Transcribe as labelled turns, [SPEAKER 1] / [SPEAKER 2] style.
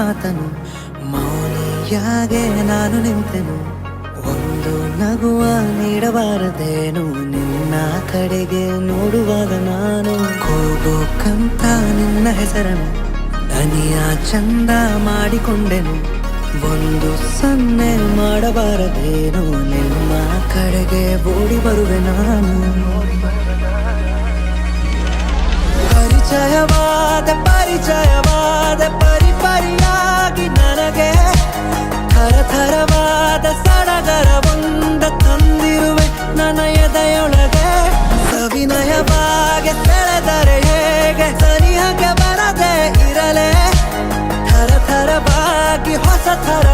[SPEAKER 1] ಮಾತನು ಮೌನಿಯಾಗೆ ನಾನು ನಿಂತೆನು. ಒಂದು ನಗುವ ನೀಡಬಾರದೇನು ನಿನ್ನ ಕಡೆಗೆ ನೋಡುವಾಗ ನಾನು. ಕೂಗೋಕಂತ ನಿನ್ನ ಹೆಸರನ್ನು ದನಿಯ ಚಂದ ಮಾಡಿಕೊಂಡೆನು. ಒಂದು ಸನ್ನೆ ಮಾಡಬಾರದೇನು ನಿಮ್ಮ ಕಡೆಗೆ ಓಡಿ ಬರುವೆ ನಾನು. ಪರಿಚಯವಾದ ಪರಿಯಾಗಿ ನನಗೆ ಥರಥರವಾದ ಸಡಗರವೊಂದ ತಂದಿರುವೆ ನನ್ನ ಎದೆಯೊಳಗೆ. ಸವಿನಯವಾಗಿ ಸೆಳೆದರೆ ಹೇಗೆ ಸರಿಯಾಗಿ ಬರದೆ ಇರಲೇ ಥರಥರವಾಗಿ ಹೊಸ ಥರ